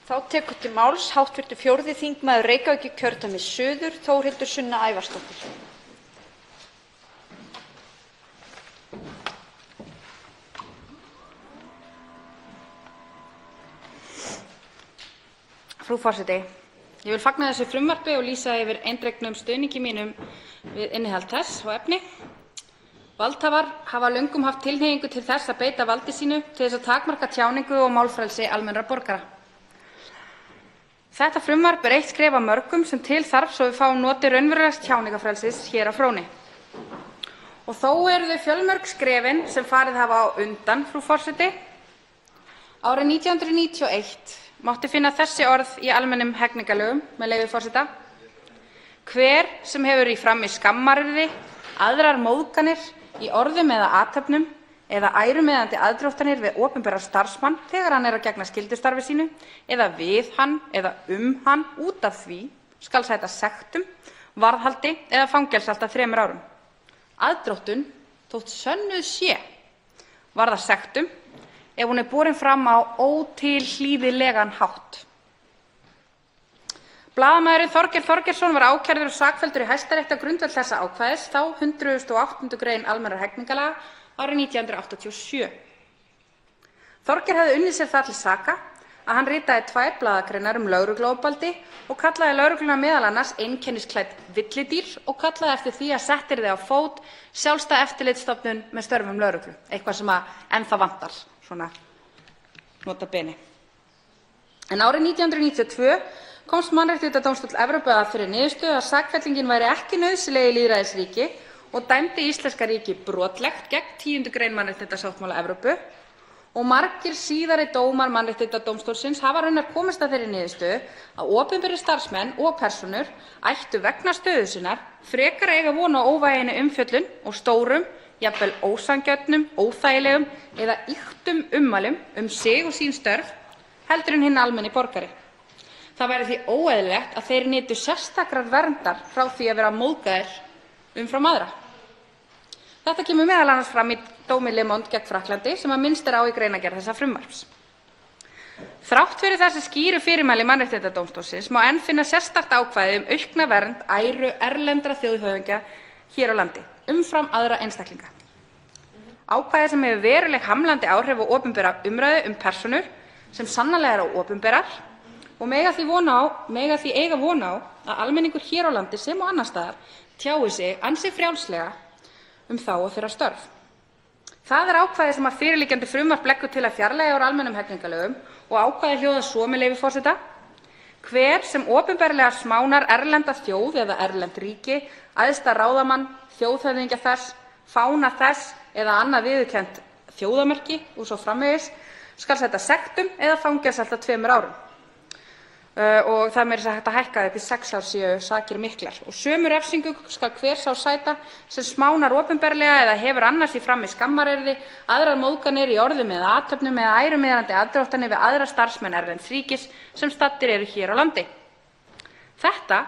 Þá tekur til máls hv. 4. þingmaður Reykjavíkurkjördæmis suður, Þórhildur Sunna Ævarsdóttir. Frú forseti. Ég vil fagna þessu frumvarpi og lýsa yfir eindregnum stuðningi mínum við innihald þess og efni. Valdhafar hafa löngum haft tilhneigingu til þess að beita valdi sínu til þess að takmarka tjáningu og málfrelsi almennra borgara. Þetta frumvarp eitt skref af mörgum sem til þarf svo við fáum notið raunverulegs tjáningarfrelsis hér á Fróni. Og þó eru þau fjölmörg skrefin sem farið hafa á undan, frú forseti. Árið 1991 mátti finna þessi orð í almennum hegningarlögum, með leyfi forseta: Hver sem hefur í frammi skammaryrði, aðrar móðganir í orðum eða athöfnum eða ærumeiðandi aðdróttanir við opinberan starfsmann þegar hann er að gegna skyldustarfi sínu eða við hann eða hann út af því skal sæta sektum, varðhaldi eða fangelsi allt að 3 árum. Aðdróttun, þótt sönnuð sé, varðar sektum ef hún er borin fram á ótilhlýðilegan hátt. Blaðamaðurinn Þorgeir Þorgeirsson var ákærður og sakfelldur í Hæstarétti á grundvelli þessa ákvæðis, þá 108. grein almennra hegningarlaga, árið 1987. Þorgeir hafði unnið sér það til saka að hann ritaði 2 blaðagreinar lögregluofbeldi og kallaði lögregluna meðal annars einkennisklædd villidýr og kallaði eftir því að sett yrði á fót sjálfstæð eftirlitsstofnun með störfum lögreglu, eitthvað sem ennþá vantar, svona nota bene. En árið 1992 komst Mannréttindadómstóll Evrópu að þeirri niðurstöðu að sakfellingin væri ekki nauðsynleg í lýðræðisríki og dæmdi íslenska ríkið brotlegt gegn 10. grein Mannréttindasáttmála Evrópu, og margir síðari dómar Mannréttindadómstólsins hafa raunar komist að þeirri niðurstöðu að opinberir starfsmenn og persónur ættu vegna stöðu sinnar frekar að eiga von á óvæginni umfjöllun og stórum, jafnvel ósanngjörnum, óþægilegum eða ýktum ummælum sig og sín störf heldur en hinn almenni borgari. Það væri því óeðlilegt að þeir nytu sérstakrar verndar frá því að vera móðgaðir umfram aðra. Þetta kemur meðal annars fram í dómi Le Monde gegn Frakklandi sem minnst er á í greinargerð þessa frumvarps. Þrátt fyrir þessi skýru fyrirmæli Mannréttindadómstólsins má enn finna sérstakt ákvæði aukna vernd æru erlendra þjóðhöfðingja hér á landi umfram aðra einstaklinga. Ákvæði sem hefur veruleg hamlandi áhrif á opinbera umræðu persónur sem sannarlega eru opinberar og mega því eiga von á að almenningur hér á landi sem og annars staðar tjái sig ansi frjálslega þá og þeirra störf. Það er ákvæði sem fyrirliggjandi frumvarp leggur til að fjarlægja úr almennum hegningarlögum og ákvæðið hljóðar svo, með leyfi forseta: Hver sem opinberlega smánar erlenda þjóð eða erlend ríki, æðsta ráðamann, þjóðhöfðingja þess, fána þess eða annað viðurkennt þjóðamerki og svo framvegis skal sæta sektum eða fangelsi allt að 2 árum. Og það er meira að segja hægt að hækka upp í 6 ár séu sakir miklar. Og sömu refsingu skal hver sá sæta sem smánar opinberlega eða hefur annars í frammi skammaryrði, aðrar móðganir í orðum eða athöfnum eða ærumeiðandi aðdróttanir við aðra starfsmenn erlends ríkis sem staddir eru hér á landi. Þetta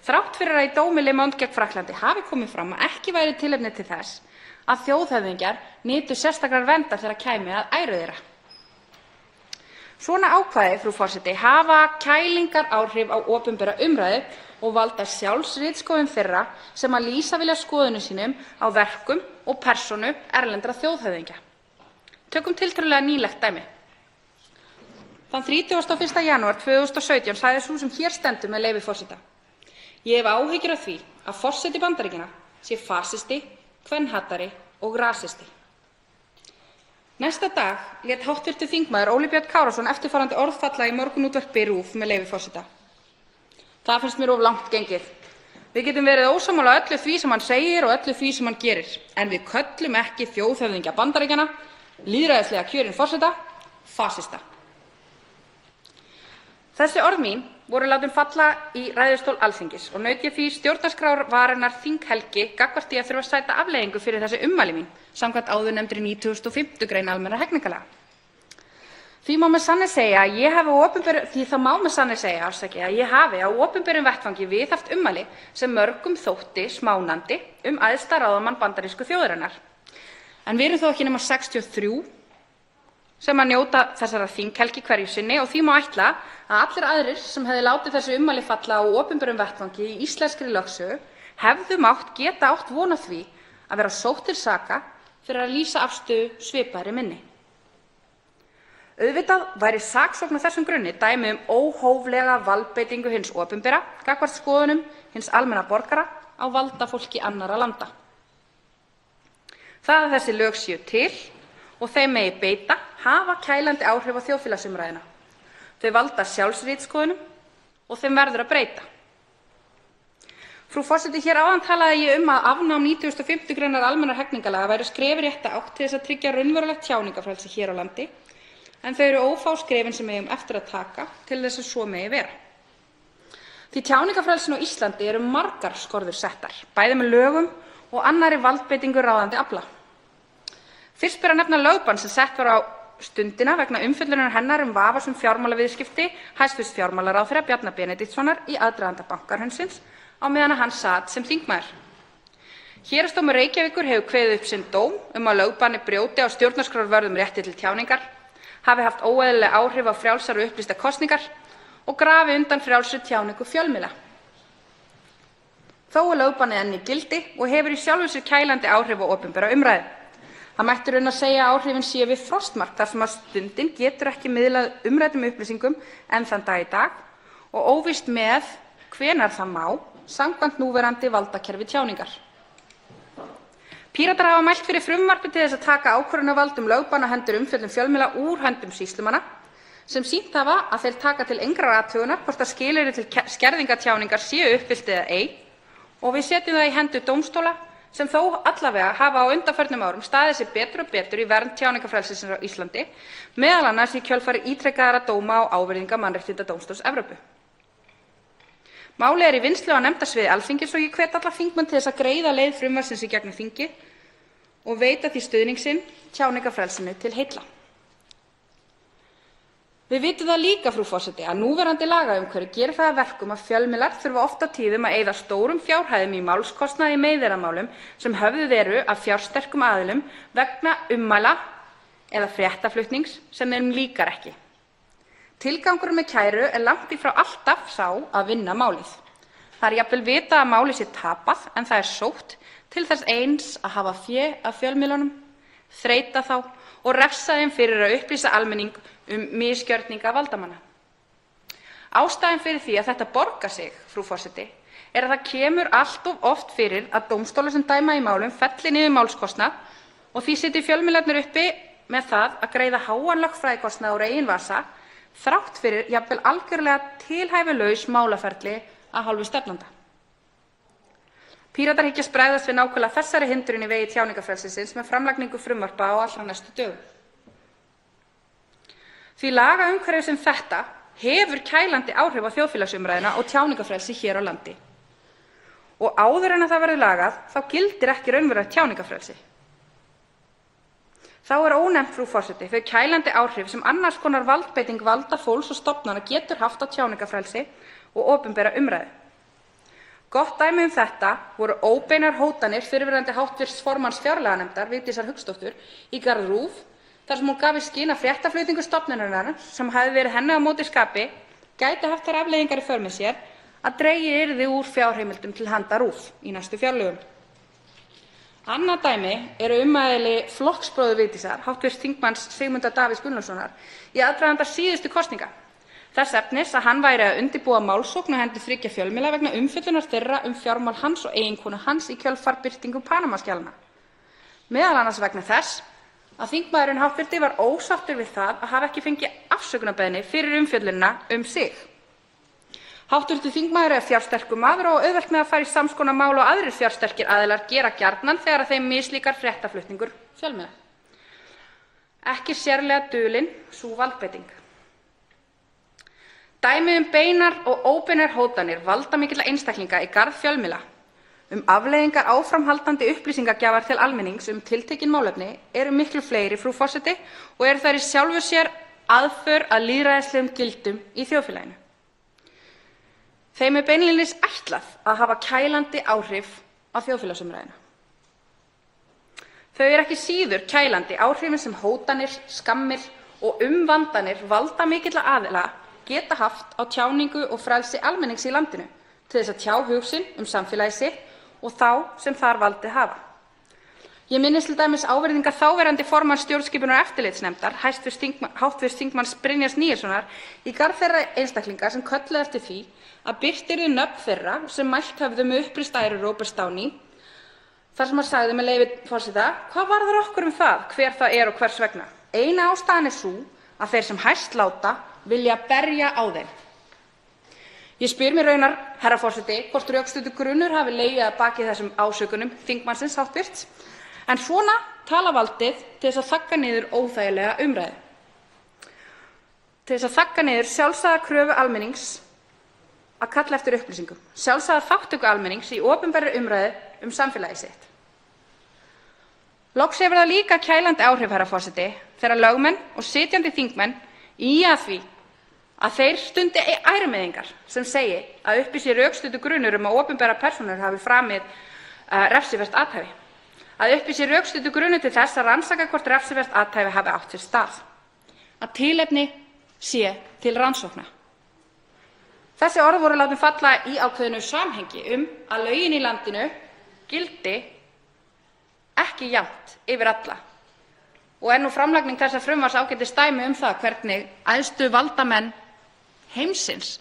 þrátt fyrir að í dómi Le Monde gegn Frakklandi hafi komið fram að ekki væri tilefni til þess að þjóðhöfðingjar nytu sérstakrar verndar þegar kæmi að æru þeirra. Svona ákvæði, frú forseti, hafa kælingaráhrif á opinbera umræðu og valda sjálfsritskoðun þeirra sem lýsa vilja skoðunum sínum á verkum og persónu erlendra þjóðhöfðingja. Tökum tiltölulega nýlegt dæmi. Þann 31. janúar 2017 sagði sú sem hér stendur, með leyfi forseta: Ég hef áhyggjur af því að forseti Bandaríkjanna sé fasisti, kvenhatari og rasisti. Næsta dag lét hv. þingmaður Óli Björn Kárason eftirfarandi orð falla í morgunútvarpi RÚV, með leyfi forseta: Það finnst mér of langt gengið. Við getum verið ósammála öllu því sem hann segir og öllu því sem hann gerir, en við köllum ekki þjóðhöfðingja Bandaríkjanna, lýðræðislega kjörinn forseta, fasista. Þessi orð mín voru látin falla í ræðustól Alþingis og naut ég því stjórnarskrárvarinnar þinghelgi gagnvart því að þurfa að sæta afleiðingu fyrir þessi ummæli mín samkvæmt áðurnefndri 95. grein almennra hegningarlaga. Því má með sanni segja að ég hafi á opinberum vettvangi viðhaft ummæli sem mörgum þótti smánandi æðsta ráðamann bandarísku þjóðarinnar. En við erum þó ekki nema 63 sem njóta þessarar þinghelgi hverju sinni og því má ætla að allir aðrir sem hefðu látið þessi ummæli falla á opinberum vettvangi í íslenskri lögsögu hefðu mátt geta átt von á því að vera sótt til saka fyrir að lýsa afstöðu svipaðri minni. Auðvitað væri saksókn á þessum grunni dæmi óhóflega valdbeitingu hins opinbera gagnvart skoðunum hins almenna borgara á valdafólki annarra landa. Það að þessi lög séu til og þeim megi beita hafa kælandi áhrif á þjóðfélagsumræðuna. Þau valda sjálfsritskoðunum og þeim verður að breyta. Frú forseti, hér áðan talaði ég að afnám 95. gr. almennra hegningarlaga væri skref í rétta átt til þess að tryggja raunverulegt tjáningarfrelsi hér á landi, en þau eru ófá skrefin sem við eigum eftir að taka til þess að svo megi vera. Því tjáningarfrelsinu á Íslandi eru margar skorður settar, bæði með lögum og annarri valdbeitingu ráðandi afla. Fyrst ber að nefna lögbann sem sett var á stundina vegna umfjöllunar hennar vafasöm fjármálaviðskipti hæstv. Fjármálaráðherra Bjarna Benediktssonar í aðdraganda bankahrunsins á meðan hann sat sem þingmaður. Héraðsdómur Reykjavíkur hefur kveðið upp sinn dóm að lögbanni brjóti á stjórnarskrárvörðum rétti til tjáningar, hafi haft óeðlileg áhrif á frjálsar og upplýstar kosningar og grafi undan frjálsri tjáningu fjölmiðla. Þó er lögbannið enn í gildi og hefur í sjálfu sér kælandi áhrif á opinbera umræðu. Það mætti raunar segja að áhrifin séu við frostmark þar sem að Stundin getur ekki miðlað umræddum upplýsingum enn þann dag í dag og óvíst með hvenær það má samkvæmt núverandi valdakerfi tjáningar. Píratar hafa mælt fyrir frumvarpi til þess að taka ákvörðunarvald lögbann á hendur umfjöllun fjölmiðla úr höndum sýslumanna sem sýnt hafa að þeir taka til engrar athugunar hvort að skilyrði til skerðingar tjáningar séu uppfyllt eða ei og við setjum það í hendur dómstóla sem þó allavega hafa á undanförnum árum staðið sig betur og betur í vernd tjáningarfrelsisins á Íslandi, meðal annars í kjölfar ítrekaðra dóma og ávirðinga Mannréttindadómstóls Evrópu. Málið er í vinnslu á nefndasviði Alþingis og ég hvet alla þingmenn til þess að greiða leið frumvarpsins í gegnum þingið og veita því stuðning sinn tjáningarfrelsinu til heilla. Við vitum það líka, frú forseti, að núverandi lagaumhverfi gerir það að verkum að fjölmiðlar þurfa oft á tíðum að eyða stórum fjárhæðum í málskostnaði í meiðyrðamálum sem höfðuð eru af fjársterkum aðilum vegna ummæla eða fréttaflutnings sem þeim líkar ekki. Tilgangurinn með kæru er langt í frá alltaf sá að vinna málið. Það er jafnvel vitað að málið sé tapað en það er sótt til þess eins að hafa fé af fjölmiðlunum, þreyta þá og refsa þeim fyrir að upplýsa almenning misgjörninga valdamanna. Ástæðan fyrir því að þetta borgar sig, frú forseti, er að það kemur allt of oft fyrir að dómstólar sem dæma í málum felli niður málskostnað og því sitja fjölmiðlarnir uppi með það að greiða háan lögfræðikostnað úr eigin vasa þrátt fyrir jafnvel algjörlega tilhæfulaus málaferli af hálfu stefnanda. Píratar hyggjast bregðast við nákvæmlega þessari hindrun í vegi tjáningarfrelsisins með framlagningu frumvarpa á allra næstu dögum. Því lagaumhverfi sem þetta hefur kælandi áhrif á þjóðfélagsumræðuna og tjáningarfrelsi hér á landi. Og áður en að það verður lagað þá gildir ekki raunverulegt tjáningarfrelsi. Þá er ónefnt, frú forseti, þau kælandi áhrif sem annars konar valdbeiting valda fólks og stofnana getur haft á tjáningarfrelsi og opinbera umræðu. Gott dæmi þetta voru óbeinar hótanir fyrrverandi háttvirts formanns fjárlaganefndar Vigdísar Hauksdóttur í garð RÚV þar sem hún gaf í skyn að fréttaflutningur stofnunarinnar sem hafði verið henni á móti skapi gæti haft þær afleiðingar í för með sér að dregið yrði úr fjárheimildum til handa RÚV í næstu fjárlögum. Annað dæmi eru ummæli flokksbróður Vigdísar, hv. þingmanns Sigmundar Davíðs Gunnlaugssonar, í aðdraganda síðustu kosninga. Þess efnis að hann væri að undirbúa málsókn á hendur 3 fjölmiðla vegna umfjöllunar þeirra fjármál hans og eiginkonu hans í kjölfar birtingu Panama-skjalanna. Meðal annars vegna þess að þingmaðurinn hv. var ósáttur við það að hafa ekki fengið afsökunarbeiðni fyrir umfjöllunina sig. Hv. þingmaður er fjársterkur maður og auðvelt með að fara í sams konar mál og aðrir fjársterkir aðilar gera gjarnan þegar þeim mislíkar fréttaflutningur fjölmiðla. Ekki sérlega dulin sú valdbeiting. Dæmi beinar og óbeinar hótanir valdamikilla einstaklinga í garð fjölmiðla afleiðingar áframhaldandi upplýsingagjafar til almennings tiltekin málefni eru miklu fleiri, frú forseti, og eru þær í sjálfu sér aðför að lýðræðislegum gildum í þjóðfélaginu. Þeim er beinlínis ætlað að hafa kælandi áhrif á þjóðfélagsumræðuna. Þau eru ekki síður kælandi áhrifin sem hótanir, skammir og umvandanir valdamikilla aðila geta haft á tjáningu og frelsi almennings í landinu til þess að tjá hug sinn samfélagi sitt og þá sem þar valdið hafa. Ég minnist til dæmis ávirðingar þáverandi formanns stjórnskipunar- og eftirlitsnefndar, hv. þingmanns Brynjars Níelssonar, í garð þeirra einstaklinga sem kölluðu eftir því að birt yrðu nöfn þeirra sem mælt höfðu með uppreist æru Róberts Downey, þar sem hann sagði, með leyfi forseta: „Hvað varðar okkur það hver það er og hvers vegna? Eina ástæðan sú að þeir sem hæst láta vilja berja á þeim.“ Ég spyr mig raunar, herra forseti, hvort rökstuddur grunur hafi legið að baki þessum ásökunum þingmannsins hv. En svona talar valdið til þess að þagga niður óþægilega umræðu, til þess að þagga niður sjálfsagða kröfu almennings að kalla eftir upplýsingum, sjálfsagða þátttöku almennings í opinberri umræðu samfélagið sitt. Loks hefur það líka kælandi áhrif, herra forseti, þegar lögmenn og sitjandi þingmenn ýja að því að þeir stundi ærumeiðingar sem segi að uppi sé rökstuddur grunur að opinberar persónur hafi framið refsivert athæfi, að uppi sé rökstuddur grunur til þess að rannsaka hvort refsivert athæfi hafi átt sér stað, að tilefni sé til rannsókna. Þessi orð voru látin falla í ákveðnu samhengi að lögin í landinu gildi ekki jafnt yfir alla og er nú framlagning þessa frumvarps ágætis dæmi það hvernig æðstu valdamenn heimsins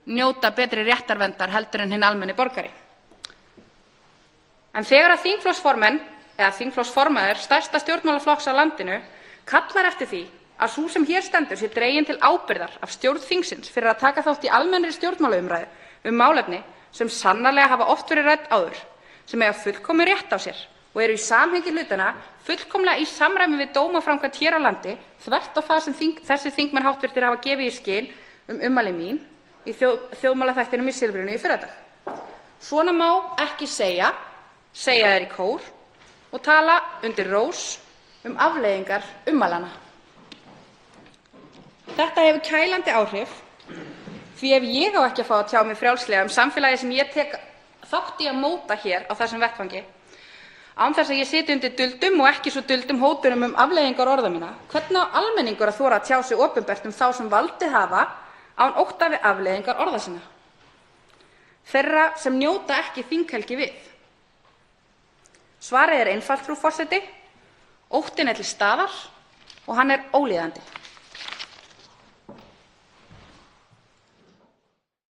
njóta betri réttarverndar heldur en hinn almenni borgari. En þegar þingflokksformenn eða þingflokksformaður stærsta stjórnmálaflokks á landinu kallar eftir því að sú sem hér stendur sé dregin til ábyrgðar af stjórn þingsins fyrir að taka þátt í almennri stjórnmálaumræðu málefni sem sannarlega hafa oft verið rædd áður, sem eiga fullkominn rétt á sér og eru í samhengi hlutanna fullkomlega í samræmi við dómaframkvæmd hér á landi, þvert á það sem þessir þingmenn hv. hafa gefið í skyn ummæli mín í þjóðmálaþættinum í Silfrinu í fyrradag. Svona má ekki segja þeir í kór og tala undir rós afleiðingar ummælanna. Þetta hefur kælandi áhrif því ef ég á ekki að fá að tjá mig frjálslega samfélagið sem ég tek þátt í að móta hér á þessum vettvangi, án þess að ég sitji undir duldum og ekki svo duldum hótunum afleiðingar orða minna, hvernig á almenningur að þora að tjá sig opinbert þá sem valdið hafa án ótta við afleiðingar orða sinna? Þeirra sem njóta ekki þinghelgi við. Svarið er einfalt, frú forseti: óttinn er til staðar og hann er ólíðandi.